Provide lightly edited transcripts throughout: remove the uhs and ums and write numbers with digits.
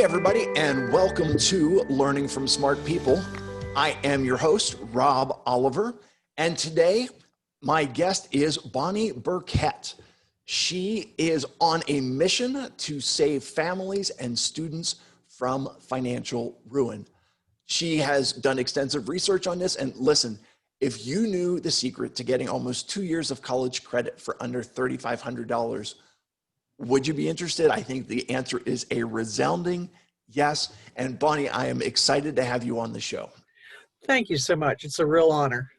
everybody, and welcome to Learning from Smart People. I am your host, Rob Oliver, and today my guest is Bonnie Burkett. She is on a mission to save families and students from financial ruin. She has done extensive research on this, and listen, if you knew the secret to getting almost 2 years of college credit for under $3,500, would you be interested? I think the answer is a resounding yes. And Bonnie, I am excited to have you on the show. Thank you so much. It's a real honor.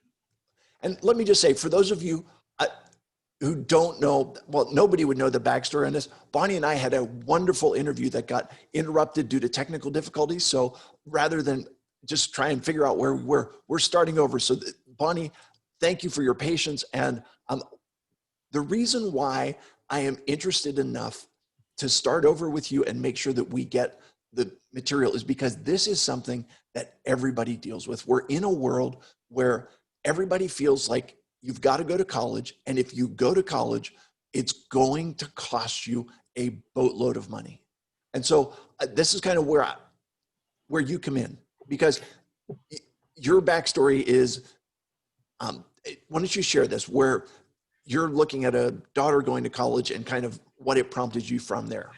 And let me just say, for those of you who don't know, well, nobody would know the backstory on this. Bonnie and I had a wonderful interview that got interrupted due to technical difficulties. So rather than just try and figure out where we're starting over. So Bonnie, thank you for your patience. And the reason why I am interested enough to start over with you and make sure that we get the material is because this is something that everybody deals with. We're in a world where everybody feels like you've got to go to college. And if you go to college, it's going to cost you a boatload of money. And so this is kind of where you come in, because your backstory is, why don't you share this, where you're looking at a daughter going to college and kind of what it prompted you from there.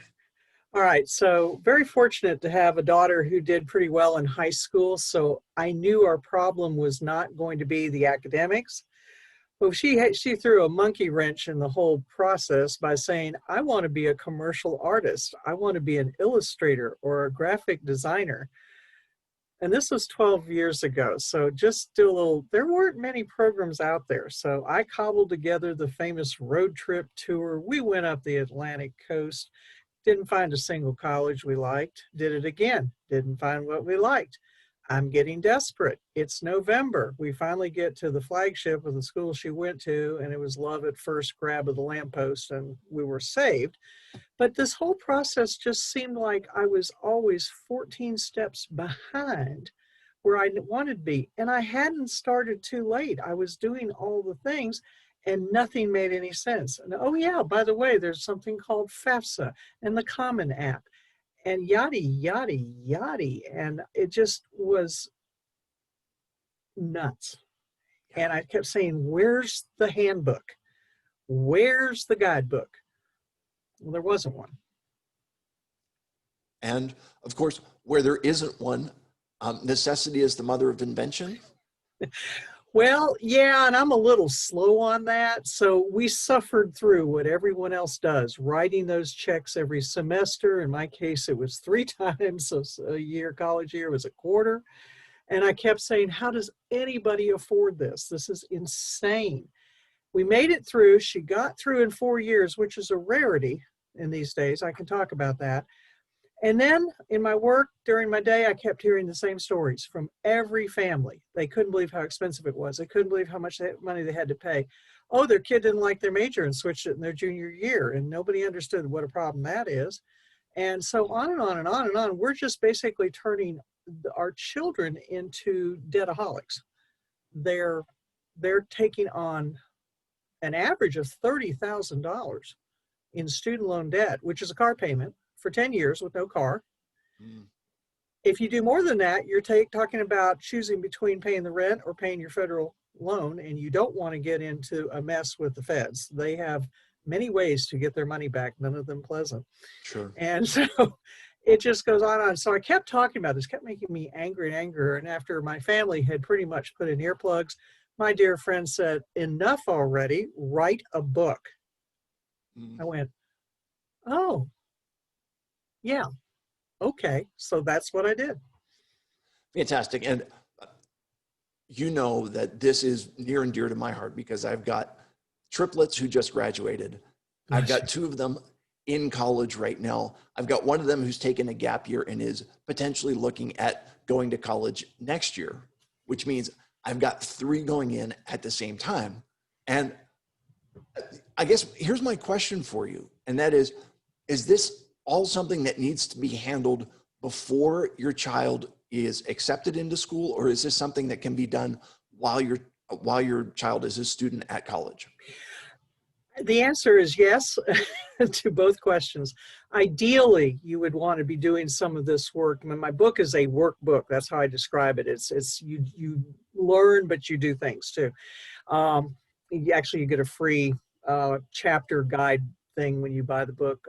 All right. So very fortunate to have a daughter who did pretty well in high school. So I knew our problem was not going to be the academics. Well, she threw a monkey wrench in the whole process by saying, I want to be a commercial artist. I want to be an illustrator or a graphic designer. And this was 12 years ago. So just do a little, there weren't many programs out there. So I cobbled together the famous road trip tour. We went up the Atlantic coast, didn't find a single college we liked, did it again, didn't find what we liked. I'm getting desperate. It's November. We finally get to the flagship of the school she went to, and it was love at first grab of the lamppost, and we were saved. But this whole process just seemed like I was always 14 steps behind where I wanted to be. And I hadn't started too late. I was doing all the things and nothing made any sense. And oh yeah, by the way, there's something called FAFSA and the Common App and yada, yada, yada. And it just was nuts. And I kept saying, where's the handbook? Where's the guidebook? Well, there wasn't one. And of course, where there isn't one, necessity is the mother of invention. Well, yeah, and I'm a little slow on that. So we suffered through what everyone else does, writing those checks every semester. In my case, it was 3 times a year. College year was a quarter. And I kept saying, how does anybody afford this? This is insane. We made it through. She got through in 4 years, which is a rarity in these days. I can talk about that. And then in my work during my day, I kept hearing the same stories from every family. They couldn't believe how expensive it was. They couldn't believe how much money they had to pay. Oh, their kid didn't like their major and switched it in their junior year. And nobody understood what a problem that is. And so on and on and on and on. We're just basically turning our children into debtaholics. They're taking on an average of $30,000 in student loan debt, which is a car payment for 10 years with no car. If you do more than that, you're talking about choosing between paying the rent or paying your federal loan, and you don't want to get into a mess with the feds. They have many ways to get their money back, none of them pleasant. Sure. And so it just goes on and on. So I kept talking about this, kept making me angry and angrier. And after my family had pretty much put in earplugs, my dear friend said, enough already, write a book. I went, oh, yeah, okay. So that's what I did. Fantastic. And you know that this is near and dear to my heart because I've got triplets who just graduated. I've got 2 of them in college right now. I've got one of them who's taken a gap year and is potentially looking at going to college next year, which means I've got 3 going in at the same time. And I guess here's my question for you. And that is this all something that needs to be handled before your child is accepted into school? Or is this something that can be done while your child is a student at college? The answer is yes to both questions. Ideally, you would want to be doing some of this work. I mean, my book is a workbook. That's how I describe it. It's you learn, but you do things too. You get a free chapter guide thing when you buy the book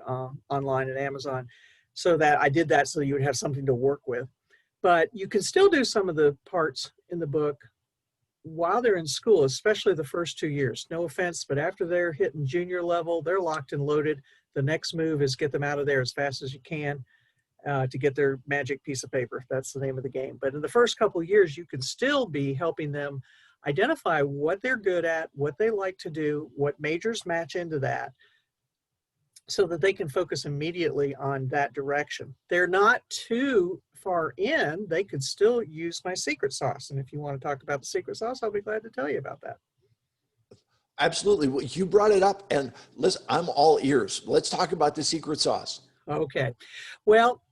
online at Amazon. So that I did that so you would have something to work with. But you can still do some of the parts in the book while they're in school, especially the first 2 years. No offense, but after they're hitting junior level, they're locked and loaded. The next move is get them out of there as fast as you can to get their magic piece of paper. That's the name of the game. But in the first couple of years, you can still be helping them identify what they're good at, what they like to do, what majors match into that, so that they can focus immediately on that direction. They're not too far in, they could still use my secret sauce. And if you want to talk about the secret sauce, I'll be glad to tell you about that. Absolutely. Well, you brought it up, and listen, I'm all ears. Let's talk about the secret sauce. Okay. Well,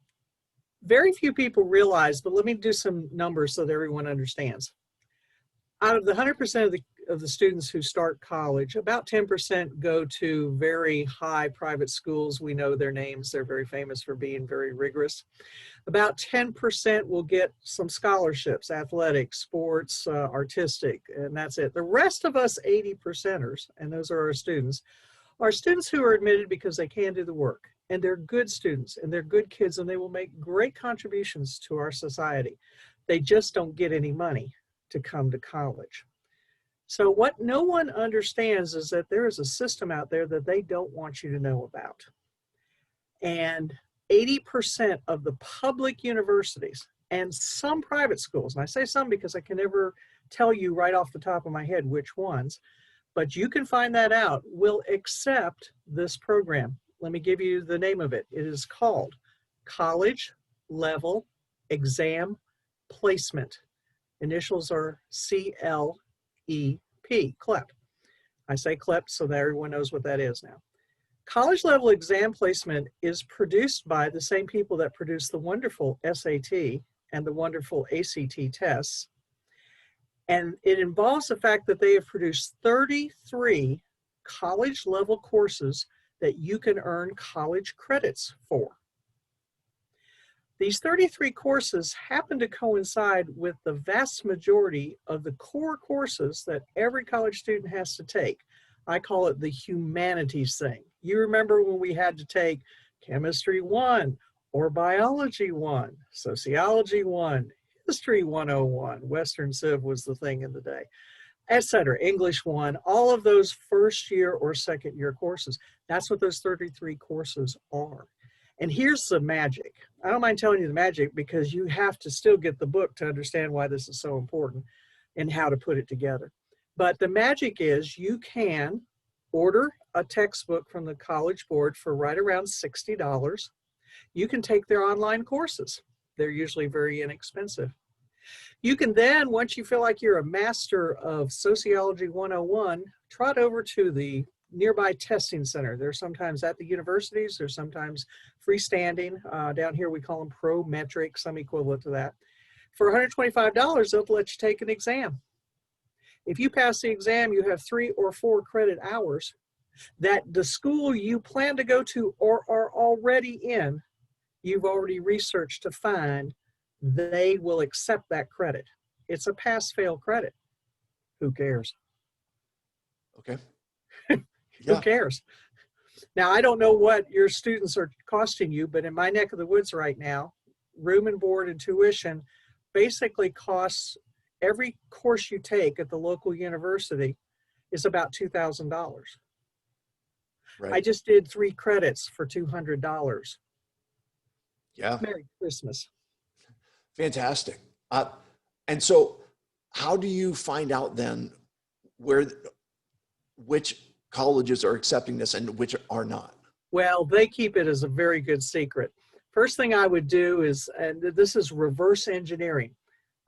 very few people realize, but let me do some numbers so that everyone understands. Out of the 100% of the students who start college, about 10% go to very high private schools. We know their names. They're very famous for being very rigorous. About 10% will get some scholarships, athletics, sports, artistic, and that's it. The rest of us 80%ers, and those are our students, are students who are admitted because they can do the work, and they're good students, and they're good kids, and they will make great contributions to our society. They just don't get any money to come to college. So what no one understands is that there is a system out there that they don't want you to know about. And 80% of the public universities and some private schools, and I say some because I can never tell you right off the top of my head which ones, but you can find that out, will accept this program. Let me give you the name of it. It is called College Level Exam Placement. Initials are CLEP, CLEP. I say CLEP so that everyone knows what that is now. College level exam placement is produced by the same people that produce the wonderful SAT and the wonderful ACT tests. And it involves the fact that they have produced 33 college level courses that you can earn college credits for. These 33 courses happen to coincide with the vast majority of the core courses that every college student has to take. I call it the humanities thing. You remember when we had to take Chemistry 1 or Biology 1, Sociology 1, History 101, Western Civ was the thing in the day, etc. English 1, all of those first year or second year courses. That's what those 33 courses are. And here's the magic. I don't mind telling you the magic because you have to still get the book to understand why this is so important and how to put it together. But the magic is you can order a textbook from the College Board for right around $60. You can take their online courses. They're usually very inexpensive. You can then, once you feel like you're a master of Sociology 101, trot over to the nearby testing center. They're sometimes at the universities, they're sometimes freestanding. Down here we call them pro-metric, some equivalent to that. For $125, they'll let you take an exam. If you pass the exam, you have 3 or 4 credit hours that the school you plan to go to or are already in, you've already researched to find they will accept that credit. It's a pass-fail credit. Who cares? Okay. Who cares? Now, I don't know what your students are costing you, but in my neck of the woods right now, room and board and tuition basically costs, every course you take at the local university is about $2,000. Right. I just did 3 credits for $200. Yeah. Merry Christmas. Fantastic. And so how do you find out then which colleges are accepting this and which are not? Well, they keep it as a very good secret. First thing I would do is, and this is reverse engineering.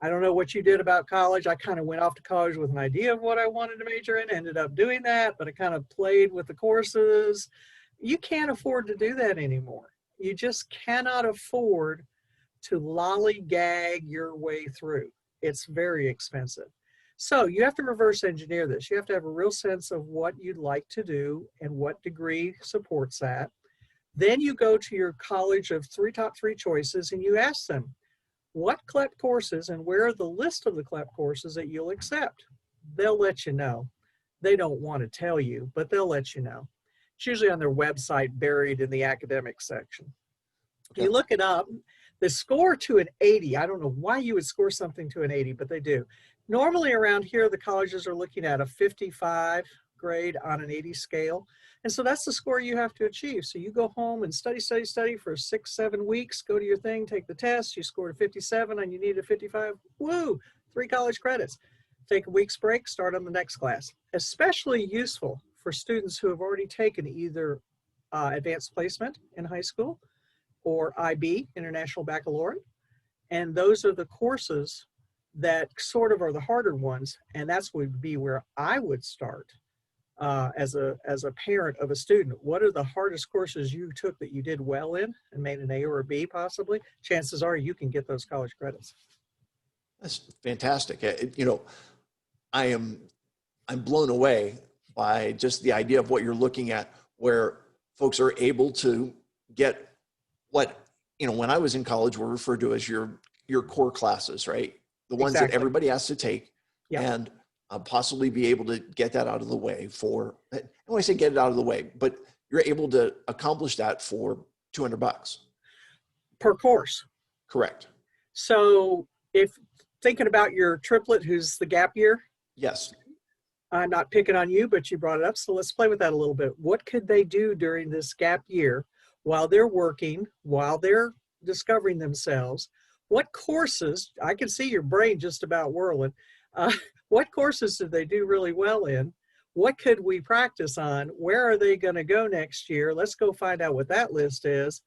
I don't know what you did about college. I kind of went off to college with an idea of what I wanted to major in, ended up doing that, but I kind of played with the courses. You can't afford to do that anymore. You just cannot afford to lollygag your way through. It's very expensive. So you have to reverse engineer this. You have to have a real sense of what you'd like to do and what degree supports that. Then you go to your college of top three choices and you ask them, what CLEP courses and where are the list of the CLEP courses that you'll accept? They'll let you know. They don't want to tell you, but they'll let you know. It's usually on their website, buried in the academic section. Okay. You look it up, the score to an 80, I don't know why you would score something to an 80, but they do. Normally around here, the colleges are looking at a 55 grade on an 80 scale. And so that's the score you have to achieve. So you go home and study for 6-7 weeks, go to your thing, take the test, you scored a 57 and you need a 55, woo, 3 college credits. Take a week's break, start on the next class. Especially useful for students who have already taken either advanced placement in high school or IB, International Baccalaureate. And those are the courses that sort of are the harder ones. And that's would be where I would start as a parent of a student. What are the hardest courses you took that you did well in and made an A or a B possibly? Chances are you can get those college credits. That's fantastic. I'm blown away by just the idea of what you're looking at, where folks are able to get what, when I was in college, were referred to as your core classes, right? The ones that everybody has to take, and possibly be able to get that out of the way for, and when I say get it out of the way, but you're able to accomplish that for $200 per course. Correct. So if thinking about your triplet who's the gap year. Yes. I'm not picking on you, but you brought it up. So let's play with that a little bit. What could they do during this gap year while they're working, while they're discovering themselves? What courses, I can see your brain just about whirling. What courses did they do really well in? What could we practice on? Where are they going to go next year? Let's go find out what that list is.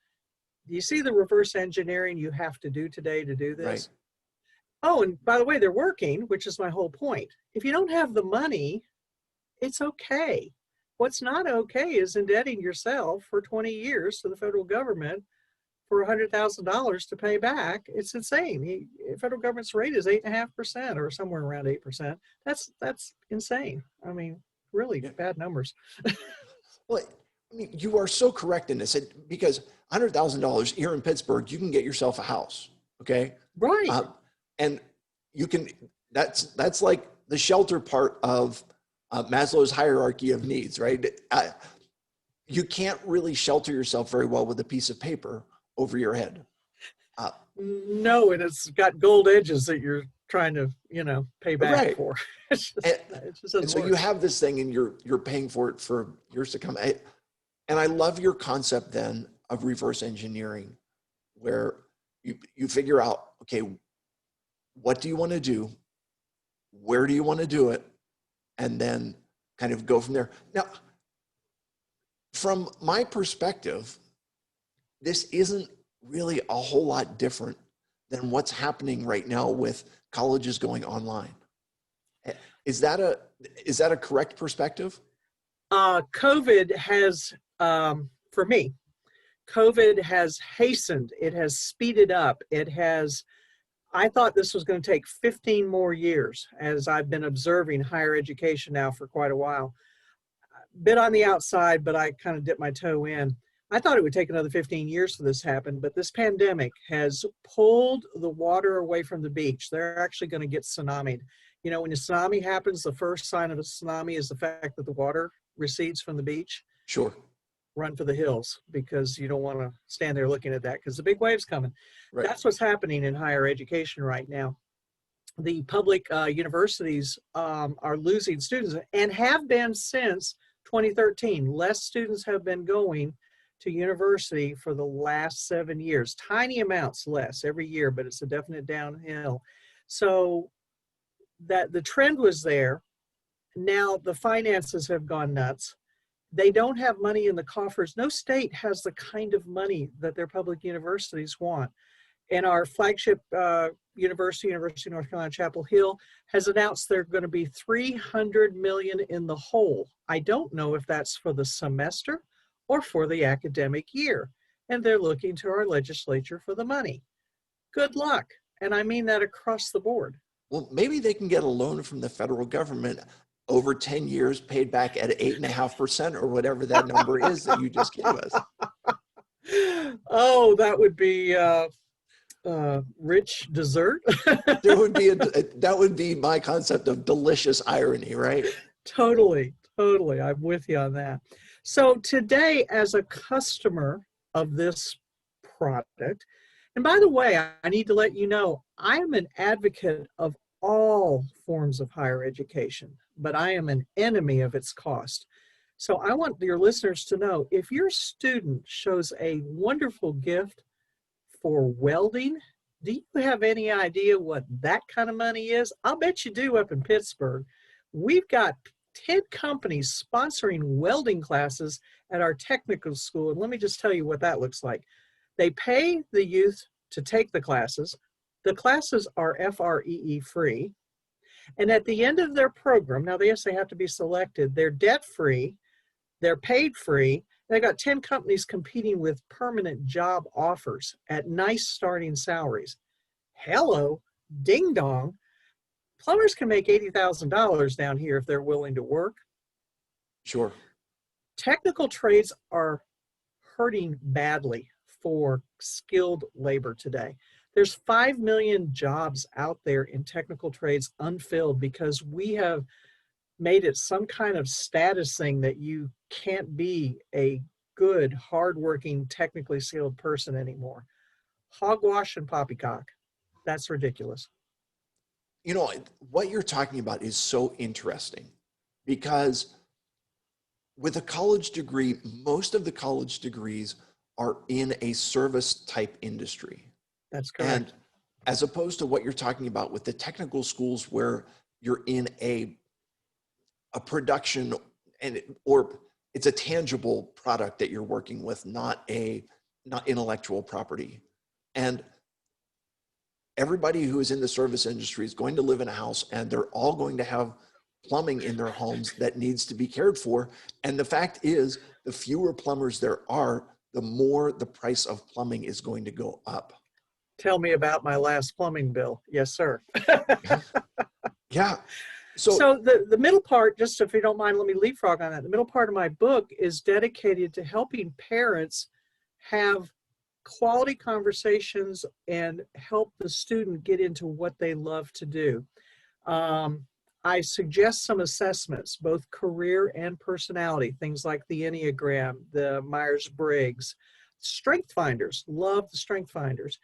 Do you see the reverse engineering you have to do today to do this? Right. Oh, and by the way, they're working, which is my whole point. If you don't have the money, it's okay. What's not okay is indebting yourself for 20 years to the federal government for $100,000 to pay back. It's insane. The federal government's rate is 8.5% or somewhere around 8%. That's insane. I mean, really bad numbers. Well, I mean, you are so correct in this, because $100,000 here in Pittsburgh, you can get yourself a house. Okay. Right. And you can, that's like the shelter part of Maslow's hierarchy of needs, right? You can't really shelter yourself very well with a piece of paper over your head. No, and it's got gold edges that you're trying to, pay back for. And so you have this thing and you're paying for it for years to come. And I love your concept then of reverse engineering, where you figure out, okay, what do you want to do? Where do you want to do it? And then kind of go from there. Now, from my perspective, this isn't really a whole lot different than what's happening right now with colleges going online. Is that a correct perspective? COVID has, for me, COVID has hastened. It has speeded up. I thought this was going to take 15 more years, as I've been observing higher education now for quite a while. Bit on the outside, but I kind of dipped my toe in. I thought it would take another 15 years for this to happen, but this pandemic has pulled the water away from the beach. They're actually going to get tsunamied. When a tsunami happens, the first sign of a tsunami is the fact that the water recedes from the beach. Sure. Run for the hills, because you don't want to stand there looking at that because the big wave's coming. Right. That's what's happening in higher education right now. The public universities are losing students and have been since 2013. Less students have been going to university for the last 7 years. Tiny amounts less every year, but it's a definite downhill. So that the trend was there. Now the finances have gone nuts. They don't have money in the coffers. No state has the kind of money that their public universities want. And our flagship University of North Carolina, Chapel Hill, has announced they're going to be $300 million in the hole. I don't know if that's for the semester or for the academic year. And they're looking to our legislature for the money. Good luck. And I mean that across the board. Well, maybe they can get a loan from the federal government over 10 years, paid back at 8.5% or whatever that number is that you just gave us. Oh, that would be rich dessert. There would be that would be my concept of delicious irony, right? Totally, totally. I'm with you on that. So today, as a customer of this product, and by the way, I need to let you know, I am an advocate of all forms of higher education, but I am an enemy of its cost. So I want your listeners to know, if your student shows a wonderful gift for welding, do you have any idea what that kind of money is? I'll bet you do up in Pittsburgh. We've got 10 companies sponsoring welding classes at our technical school. And let me just tell you what that looks like. They pay the youth to take the classes. The classes are FREE free. And at the end of their program, now yes, they have to be selected, they're debt free, they're paid free. They've got 10 companies competing with permanent job offers at nice starting salaries. Hello, ding dong. Plumbers can make $80,000 down here if they're willing to work. Sure. Technical trades are hurting badly for skilled labor today. There's 5 million jobs out there in technical trades unfilled because we have made it some kind of status thing that you can't be a good, hardworking, technically skilled person anymore. Hogwash and poppycock. That's ridiculous. You know, what you're talking about is so interesting because with a college degree, most of the college degrees are in a service type industry. That's correct. And as opposed to what you're talking about with the technical schools where you're in a production or it's a tangible product that you're working with, not intellectual property. And everybody who is in the service industry is going to live in a house and they're all going to have plumbing in their homes that needs to be cared for. And the fact is, the fewer plumbers there are, the more the price of plumbing is going to go up. Tell me about my last plumbing bill. Yes, sir. Yeah. So the middle part, just if you don't mind, let me leapfrog on that. The middle part of my book is dedicated to helping parents have quality conversations and help the student get into what they love to do. I suggest some assessments, both career and personality, things like the Enneagram, the Myers-Briggs, Strength Finders, love the Strength Finders,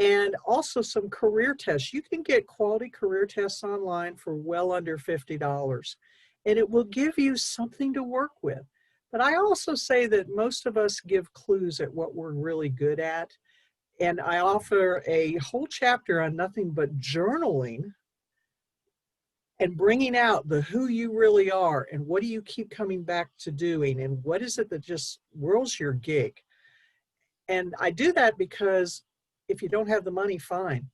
and also some career tests. You can get quality career tests online for well under $50, and it will give you something to work with. But I also say that most of us give clues at what we're really good at. And I offer a whole chapter on nothing but journaling and bringing out the who you really are and what do you keep coming back to doing and what is it that just whirls your gig. And I do that because if you don't have the money, fine.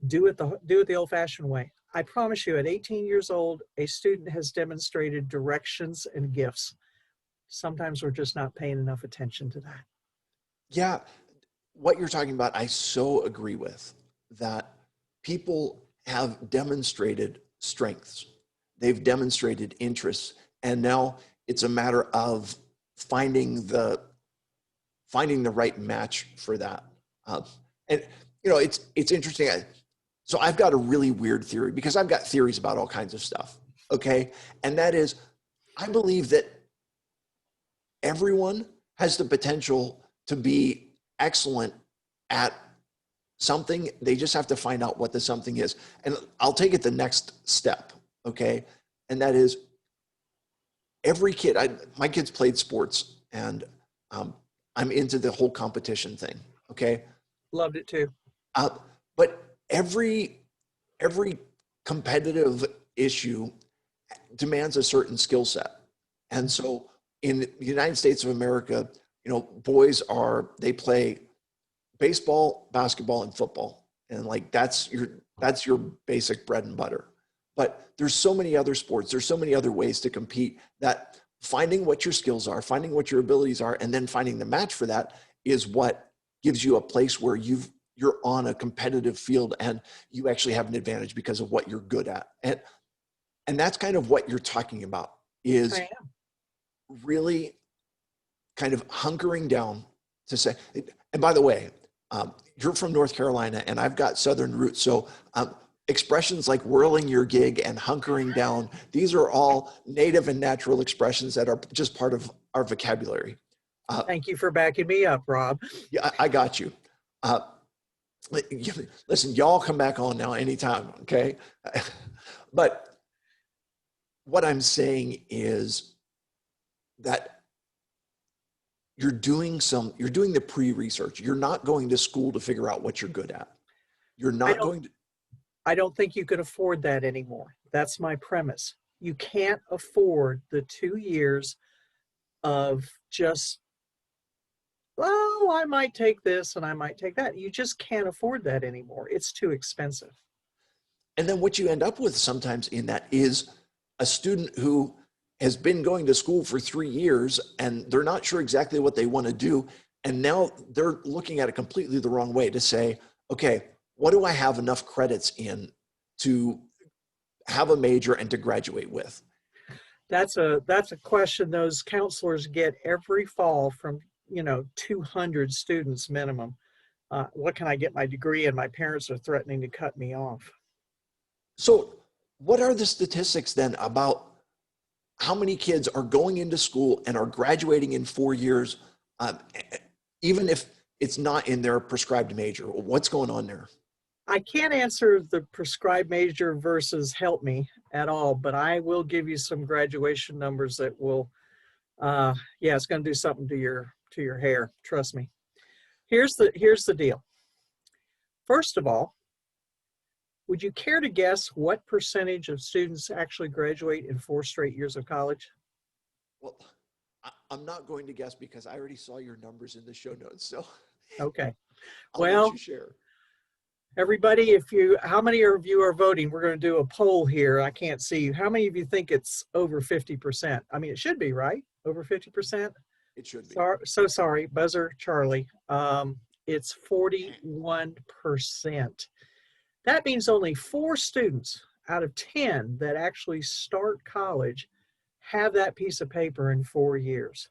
Do it the old-fashioned way. I promise you, at 18 years old, a student has demonstrated directions and gifts. Sometimes we're just not paying enough attention to that. Yeah, what you're talking about, I so agree with, that people have demonstrated strengths. They've demonstrated interests, and now it's a matter of finding the right match for that. And you know, it's interesting. So I've got a really weird theory because I've got theories about all kinds of stuff. Okay, and that is, I believe that everyone has the potential to be excellent at something. They just have to find out what the something is. And I'll take it the next step. Okay, and that is, every kid. My kids played sports, and I'm into the whole competition thing. Okay. Loved it too. But every competitive issue demands a certain skill set. And so in the United States of America, you know, boys they play baseball, basketball, and football. And like, that's your basic bread and butter. But there's so many other sports, there's so many other ways to compete, that finding what your skills are, finding what your abilities are, and then finding the match for that is what gives you a place where you're on a competitive field and you actually have an advantage because of what you're good at. And that's kind of what you're talking about, is really kind of hunkering down to say, and by the way, you're from North Carolina and I've got Southern roots. So expressions like whirling your gig and hunkering down, these are all native and natural expressions that are just part of our vocabulary. Thank you for backing me up, Rob. Yeah, I got you. Listen, y'all come back on now anytime, okay? But what I'm saying is that you're doing the pre-research. You're not going to school to figure out what you're good at. You're not going to. I don't think you can afford that anymore. That's my premise. You can't afford the 2 years of just, well, I might take this and I might take that. You just can't afford that anymore. It's too expensive. And then what you end up with sometimes in that is a student who has been going to school for 3 years and they're not sure exactly what they want to do. And now they're looking at it completely the wrong way to say, okay, what do I have enough credits in to have a major and to graduate with? That's a question those counselors get every fall from 200 students minimum. What can I get my degree in? My parents are threatening to cut me off. So what are the statistics then about how many kids are going into school and are graduating in 4 years, even if it's not in their prescribed major? What's going on there? I can't answer the prescribed major versus help me at all, but I will give you some graduation numbers that will, yeah, it's going to do something to your hair. Trust me. Here's the deal. First of all, would you care to guess what percentage of students actually graduate in 4 straight years of college? Well, I'm not going to guess because I already saw your numbers in the show notes. So Okay. I'll Well, let you share. everybody, how many of you are voting? We're going to do a poll here. I can't see you. How many of you think it's over 50%? I mean, it should be, right? Over 50%? It should be. So sorry, buzzer Charlie. It's 41%. That means only 4 students out of 10 that actually start college have that piece of paper in 4 years.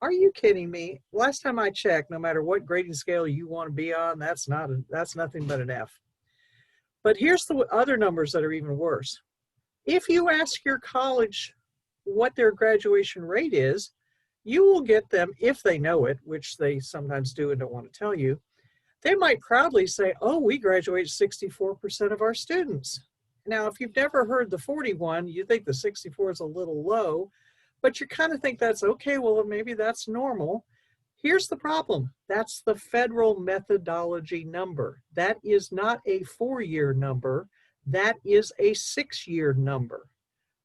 Are you kidding me? Last time I checked, no matter what grading scale you want to be on, that's nothing but an F. But here's the other numbers that are even worse. If you ask your college what their graduation rate is, you will get them, if they know it, which they sometimes do and don't want to tell you, they might proudly say, oh, we graduate 64% of our students. Now, if you've never heard the 41, you think the 64 is a little low, but you kind of think that's okay, well, maybe that's normal. Here's the problem. That's the federal methodology number. That is not a 4-year number. That is a 6-year number.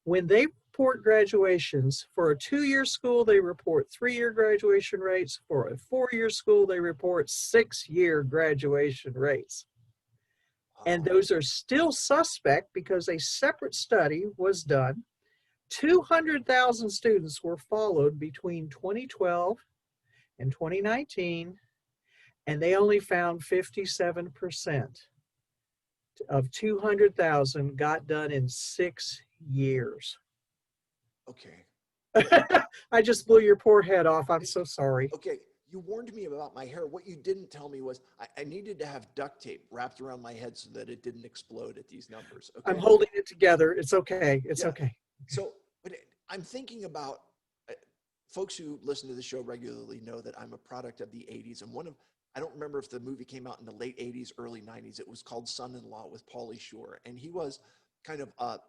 When they report graduations for a 2-year school, they report 3-year graduation rates. For a 4-year school, they report 6-year graduation rates. And those are still suspect because a separate study was done. 200,000 students were followed between 2012 and 2019, and they only found 57% of 200,000 got done in 6 years. Okay. I just blew your poor head off. I'm so sorry. Okay. You warned me about my hair. What you didn't tell me was I needed to have duct tape wrapped around my head so that it didn't explode at these numbers. Okay. I'm holding it together. It's okay. It's okay. So, but I'm thinking about folks who listen to the show regularly know that I'm a product of the 80s. And I don't remember if the movie came out in the late 80s, early 90s. It was called Son-in-Law with Pauly Shore. And he was kind of a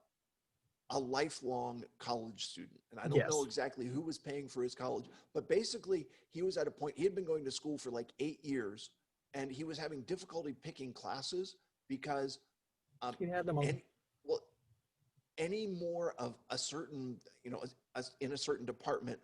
lifelong college student. And I don't know exactly who was paying for his college, but basically he was at a point, he had been going to school for like 8 years and he was having difficulty picking classes because he had them all. Any more of a certain, in a certain department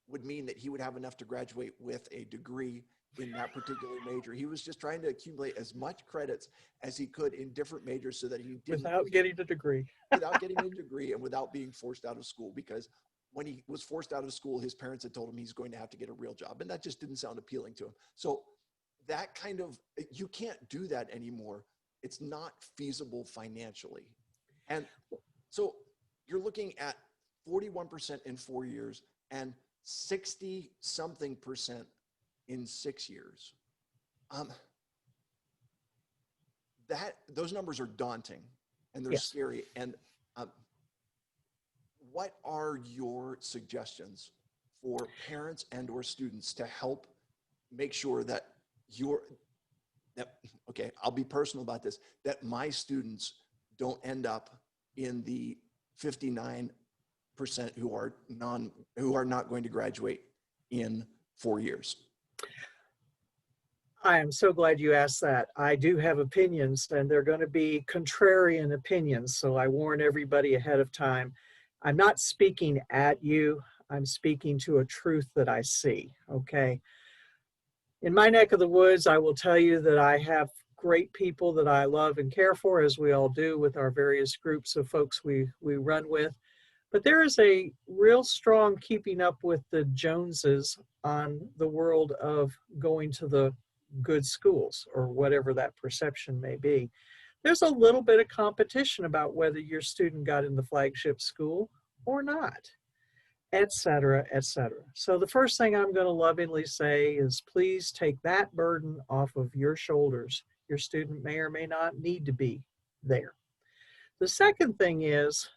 would mean that he would have enough to graduate with a degree in that particular major. He was just trying to accumulate as much credits as he could in different majors so that he didn't. Without getting a degree. Without getting a degree and without being forced out of school, because when he was forced out of school, his parents had told him he's going to have to get a real job. And that just didn't sound appealing to him. So that kind of, you can't do that anymore. It's not feasible financially. And so you're looking at 41% in 4 years and 60 something percent in 6 years. Those numbers are daunting and they're Yes. scary. And what are your suggestions for parents and or students to help make sure that okay, I'll be personal about this, that my students don't end up in the 59% who are not going to graduate in 4 years? I am so glad you asked that. I do have opinions, and they're going to be contrarian opinions, so I warn everybody ahead of time. I'm not speaking at you. I'm speaking to a truth that I see, okay? In my neck of the woods, I will tell you that I have great people that I love and care for, as we all do with our various groups of folks we run with. But there is a real strong keeping up with the Joneses on the world of going to the good schools, or whatever that perception may be. There's a little bit of competition about whether your student got in the flagship school or not, et cetera, et cetera. So the first thing I'm going to lovingly say is, please take that burden off of your shoulders. Your student may or may not need to be there. The second thing is,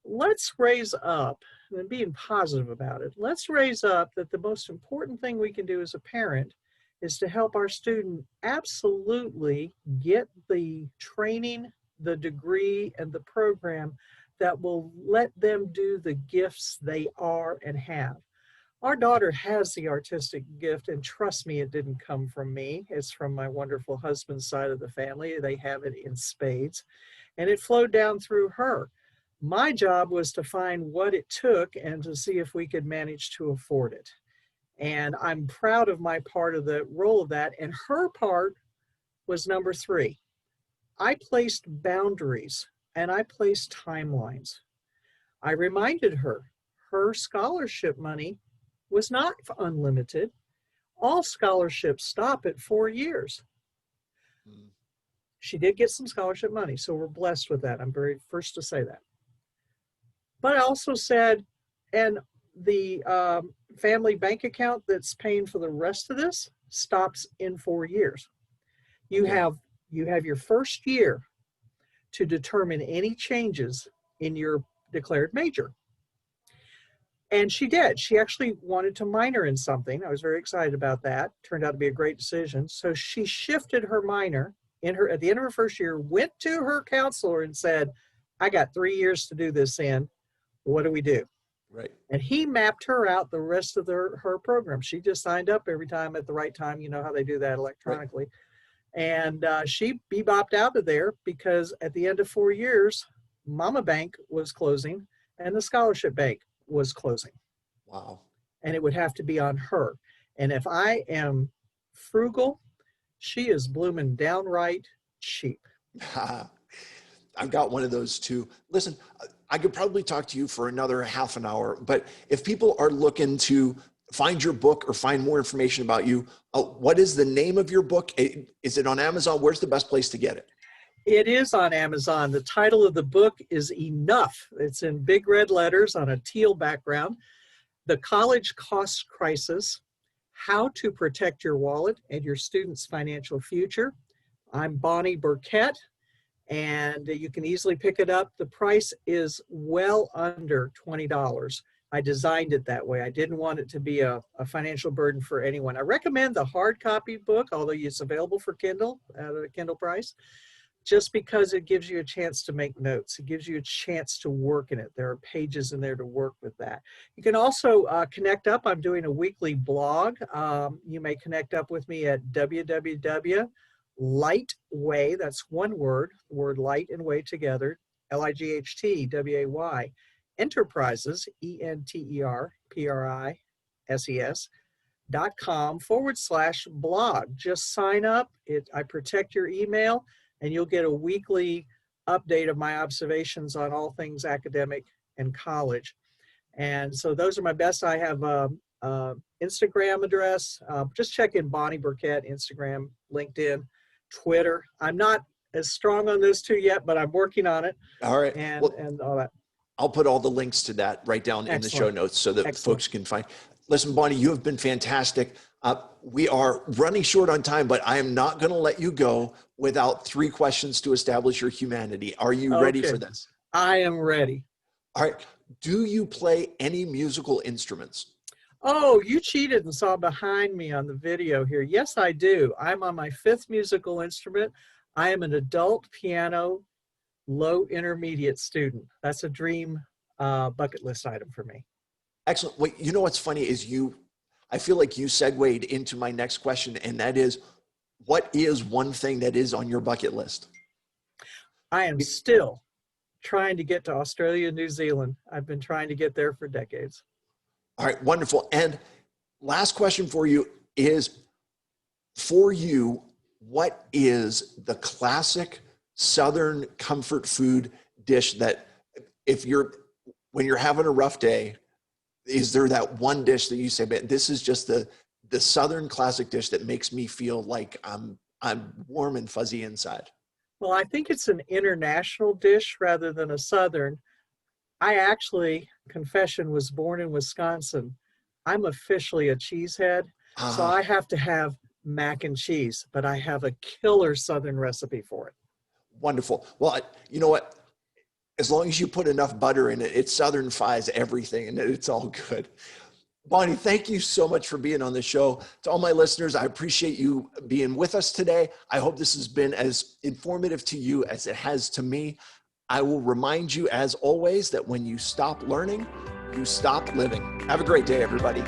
let's raise up, and being positive about it, let's raise up that the most important thing we can do as a parent is to help our student absolutely get the training, the degree, and the program that will let them do the gifts they are and have. Our daughter has the artistic gift, and trust me, it didn't come from me. It's from my wonderful husband's side of the family. They have it in spades, and it flowed down through her. My job was to find what it took and to see if we could manage to afford it. And I'm proud of my part of the role of that. And her part was number 3. I placed boundaries and I placed timelines. I reminded her her scholarship money was not unlimited. All scholarships stop at 4 years. She did get some scholarship money, so we're blessed with that. I'm very first to say that. But I also said, and the family bank account that's paying for the rest of this stops in 4 years. You have your first year to determine any changes in your declared major. And she did. She actually wanted to minor in something. I was very excited about that. Turned out to be a great decision. So she shifted her minor at the end of her first year, went to her counselor and said, I got 3 years to do this in. What do we do? Right. And he mapped her out the rest of her program. She just signed up every time at the right time. You know how they do that electronically. Right. And she bebopped out of there because at the end of 4 years, Mama Bank was closing and the scholarship bank was closing. Wow. And it would have to be on her. And if I am frugal, she is blooming downright cheap. I've got one of those too. Listen, I could probably talk to you for another half an hour, but if people are looking to find your book or find more information about you, what is the name of your book? Is it on Amazon? Where's the best place to get it? It is on Amazon. The title of the book is Enough. It's in big red letters on a teal background. The College Cost Crisis: How to Protect Your Wallet and Your Student's Financial Future. I'm Bonnie Burkett, and you can easily pick it up. The price is well under $20. I designed it that way. I didn't want it to be a financial burden for anyone. I recommend the hard copy book, although it's available for Kindle at a Kindle price, just because it gives you a chance to make notes. It gives you a chance to work in it. There are pages in there to work with that. You can also connect up. I'm doing a weekly blog. You may connect up with me at www.lightway, that's one word, the word light and way together, LIGHTWAY, Enterprises, enterprises.com/blog. Just sign up. I protect your email, and you'll get a weekly update of my observations on all things academic and college. And so those are my best. I have Instagram address. Just check in Bonnie Burkett, Instagram, LinkedIn, Twitter. I'm not as strong on those two yet, but I'm working on it. All right. And all that. I'll put all the links to that right down in the show notes so that folks can find. Listen, Bonnie, you have been fantastic. We are running short on time, but I am not going to let you go without 3 questions to establish your humanity. Are you ready Okay, for this? I am ready. All right. Do you play any musical instruments? Oh, you cheated and saw behind me on the video here. Yes, I do. I'm on my 5th musical instrument. I am an adult piano low intermediate student. That's a dream bucket list item for me. Excellent. Wait, you know what's funny is I feel like you segued into my next question, and that is, what is one thing that is on your bucket list? I am still trying to get to Australia, New Zealand. I've been trying to get there for decades. All right, wonderful. And last question for you is, for you, what is the classic Southern comfort food dish that when you're having a rough day, is there that one dish that you say, man, this is just the Southern classic dish that makes me feel like I'm warm and fuzzy inside? Well, I think it's an international dish rather than a Southern. I actually, confession, was born in Wisconsin. I'm officially a cheesehead, so Ah, I have to have mac and cheese, but I have a killer Southern recipe for it. wonderful. Well, you know what? As long as you put enough butter in it, it Southern fies everything and it's all good. Bonnie, thank you so much for being on the show. To all my listeners, I appreciate you being with us today. I hope this has been as informative to you as it has to me. I will remind you, as always, that when you stop learning, you stop living. Have a great day, everybody.